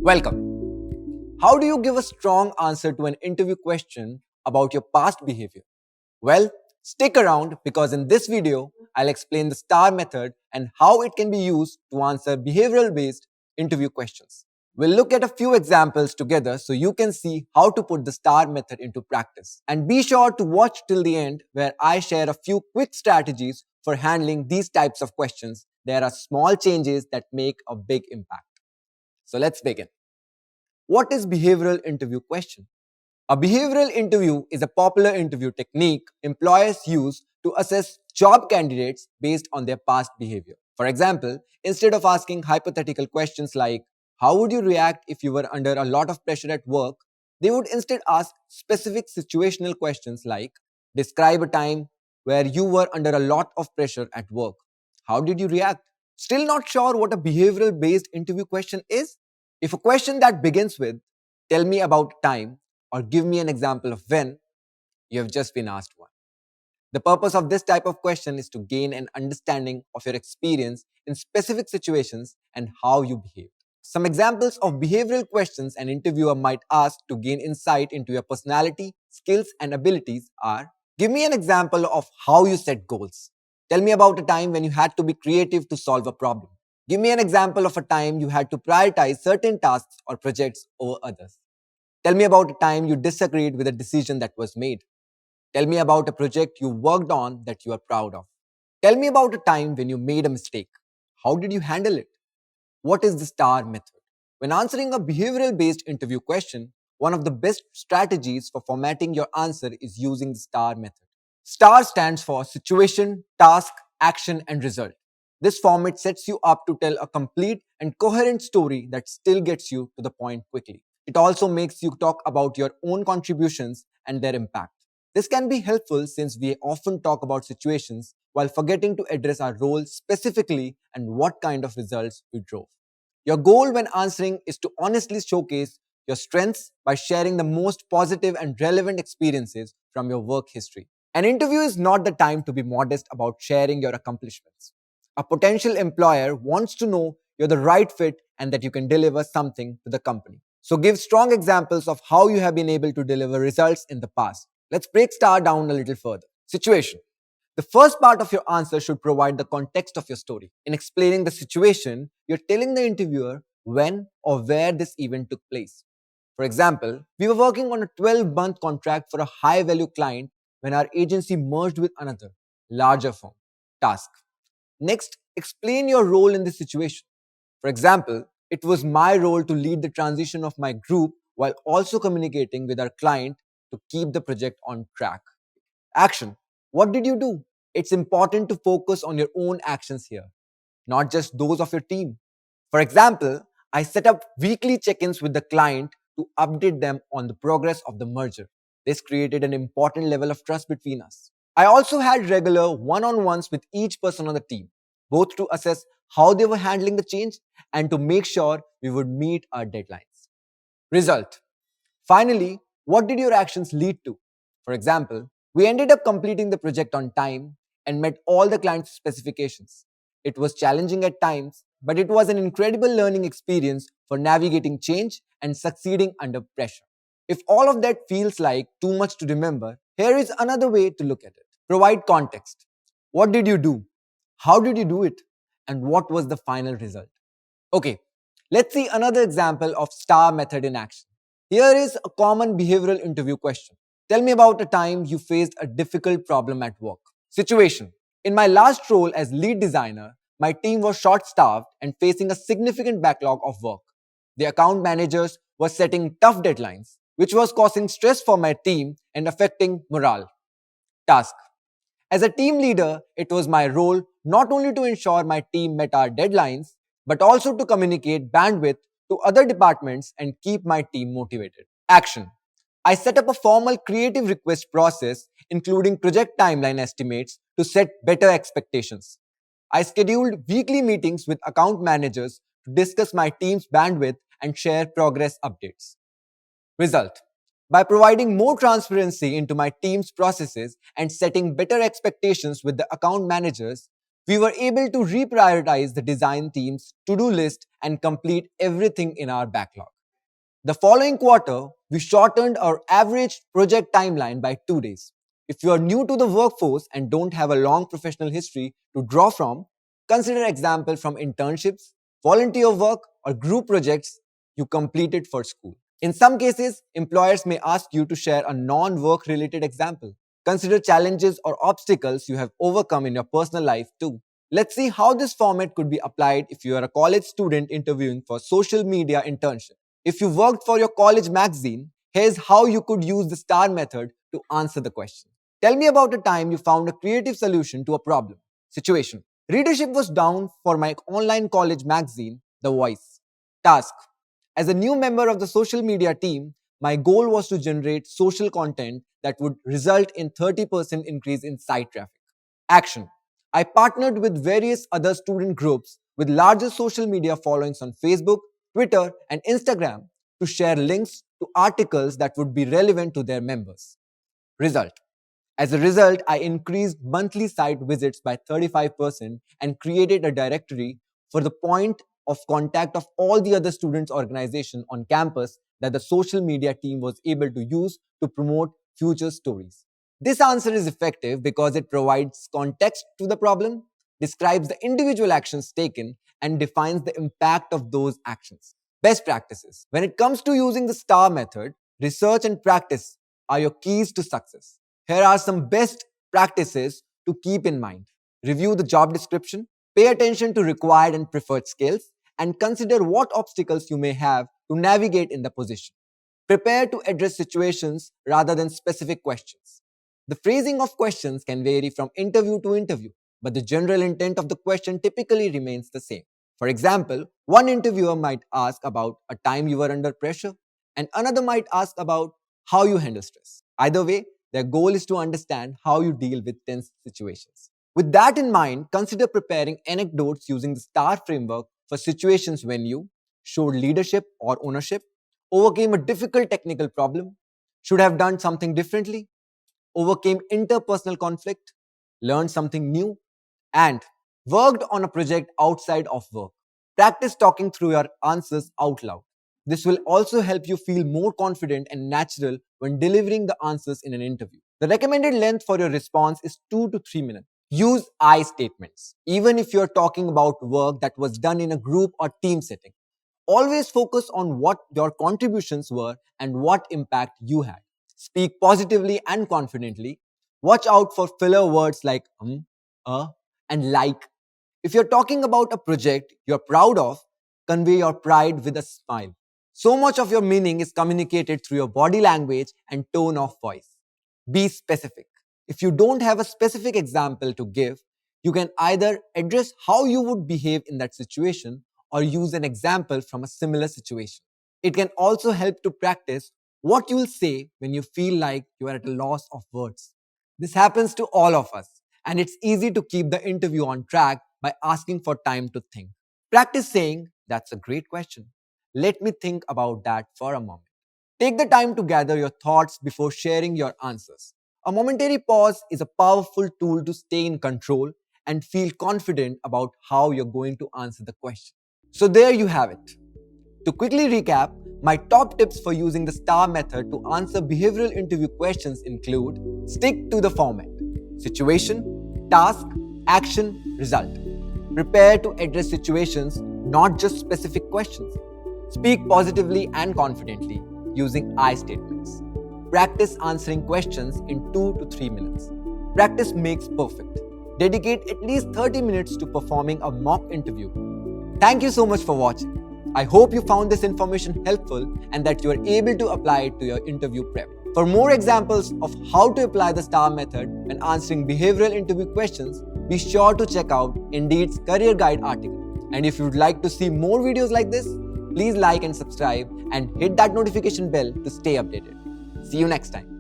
Welcome. How do you give a strong answer to an interview question about your past behavior? Well, stick around because in this video, I'll explain the STAR method and how it can be used to answer behavioral based interview questions. We'll look at a few examples together so you can see how to put the STAR method into practice. And be sure to watch till the end where I share a few quick strategies for handling these types of questions. There are small changes that make a big impact. So let's begin. What is behavioral interview question? A behavioral interview is a popular interview technique employers use to assess job candidates based on their past behavior. For example, instead of asking hypothetical questions like, how would you react if you were under a lot of pressure at work? They would instead ask specific situational questions like, describe a time where you were under a lot of pressure at work. How did you react? Still not sure what a behavioral based interview question is? If a question that begins with, tell me about time, or give me an example of when, you have just been asked one. The purpose of this type of question is to gain an understanding of your experience in specific situations and how you behave. Some examples of behavioral questions an interviewer might ask to gain insight into your personality, skills, and abilities are: give me an example of how you set goals. Tell me about a time when you had to be creative to solve a problem. Give me an example of a time you had to prioritize certain tasks or projects over others. Tell me about a time you disagreed with a decision that was made. Tell me about a project you worked on that you are proud of. Tell me about a time when you made a mistake. How did you handle it? What is the STAR method? When answering a behavioral based interview question, one of the best strategies for formatting your answer is using the STAR method. STAR stands for situation, task, action, and result. This format sets you up to tell a complete and coherent story that still gets you to the point quickly. It also makes you talk about your own contributions and their impact. This can be helpful since we often talk about situations while forgetting to address our role specifically and what kind of results we drove. Your goal when answering is to honestly showcase your strengths by sharing the most positive and relevant experiences from your work history. An interview is not the time to be modest about sharing your accomplishments. A potential employer wants to know you're the right fit and that you can deliver something to the company. So give strong examples of how you have been able to deliver results in the past. Let's break STAR down a little further. Situation. The first part of your answer should provide the context of your story. In explaining the situation, you're telling the interviewer when or where this event took place. For example, we were working on a 12-month contract for a high value client when our agency merged with another, larger firm. Task. Next, explain your role in this situation. For example, it was my role to lead the transition of my group while also communicating with our client to keep the project on track. Action. What did you do? It's important to focus on your own actions here, not just those of your team. For example, I set up weekly check ins with the client to update them on the progress of the merger. This created an important level of trust between us. I also had regular one on ones with each person on the team, both to assess how they were handling the change and to make sure we would meet our deadlines. Result. Finally, what did your actions lead to? For example, we ended up completing the project on time and met all the client's specifications. It was challenging at times, but it was an incredible learning experience for navigating change and succeeding under pressure. If all of that feels like too much to remember, here is another way to look at it. Provide context. What did you do? How did you do it? And what was the final result? Okay, let's see another example of STAR method in action. Here is a common behavioral interview question. Tell me about a time you faced a difficult problem at work. Situation. In my last role as lead designer, my team was short staffed and facing a significant backlog of work. The account managers were setting tough deadlines, which was causing stress for my team and affecting morale. Task. As a team leader, it was my role not only to ensure my team met our deadlines, but also to communicate bandwidth to other departments and keep my team motivated. Action. I set up a formal creative request process, including project timeline estimates, to set better expectations. I scheduled weekly meetings with account managers to discuss my team's bandwidth and share progress updates. Result. By providing more transparency into my team's processes and setting better expectations with the account managers, We were able to reprioritize the design team's to-do list and complete everything in our backlog. The following quarter, we shortened our average project timeline by 2 days. If you are new to the workforce and don't have a long professional history to draw from, consider examples from internships, volunteer work, or group projects you completed for school. In some cases, employers may ask you to share a non-work related example. Consider challenges or obstacles you have overcome in your personal life too. Let's see how this format could be applied if you are a college student interviewing for social media internship. If you worked for your college magazine, here's how you could use the STAR method to answer the question. Tell me about a time you found a creative solution to a problem. Situation. Readership was down for my online college magazine, The Voice. Task. As a new member of the social media team, my goal was to generate social content that would result in 30% increase in site traffic. Action. I partnered with various other student groups with larger social media followings on Facebook, Twitter, and Instagram to share links to articles that would be relevant to their members. Result. As a result, I increased monthly site visits by 35% and created a directory for the point of contact of all the other students' organizations on campus that the social media team was able to use to promote future stories. This answer is effective because it provides context to the problem, describes the individual actions taken, and defines the impact of those actions. Best practices. When it comes to using the STAR method, research and practice are your keys to success. Here are some best practices to keep in mind. Review the job description, pay attention to required and preferred skills, and consider what obstacles you may have to navigate in the position. Prepare to address situations rather than specific questions. The phrasing of questions can vary from interview to interview, but the general intent of the question typically remains the same. For example, one interviewer might ask about a time you were under pressure, and another might ask about how you handle stress. Either way, their goal is to understand how you deal with tense situations. With that in mind, consider preparing anecdotes using the STAR framework for situations when you showed leadership or ownership, overcame a difficult technical problem, should have done something differently, overcame interpersonal conflict, learned something new, and worked on a project outside of work. Practice talking through your answers out loud. This will also help you feel more confident and natural when delivering the answers in an interview. The recommended length for your response is 2 to 3 minutes. Use I statements, even if you're talking about work that was done in a group or team setting. Always focus on what your contributions were and what impact you had. Speak positively and confidently. Watch out for filler words like and like. If you're talking about a project you're proud of, convey your pride with a smile. So much of your meaning is communicated through your body language and tone of voice. Be specific. If you don't have a specific example to give, you can either address how you would behave in that situation or use an example from a similar situation. It can also help to practice what you will say when you feel like you are at a loss of words. This happens to all of us, and it's easy to keep the interview on track by asking for time to think. Practice saying, "That's a great question. Let me think about that for a moment." Take the time to gather your thoughts before sharing your answers. A momentary pause is a powerful tool to stay in control and feel confident about how you're going to answer the question. So there you have it. To quickly recap, my top tips for using the STAR method to answer behavioral interview questions include: stick to the format, situation, task, action, result. Prepare to address situations, not just specific questions. Speak positively and confidently using I statements. Practice answering questions in 2 to 3 minutes. Practice makes perfect. Dedicate at least 30 minutes to performing a mock interview. Thank you so much for watching. I hope you found this information helpful and that you are able to apply it to your interview prep. For more examples of how to apply the STAR method when answering behavioral interview questions, be sure to check out Indeed's Career Guide article. And if you'd like to see more videos like this, please like and subscribe and hit that notification bell to stay updated. See you next time.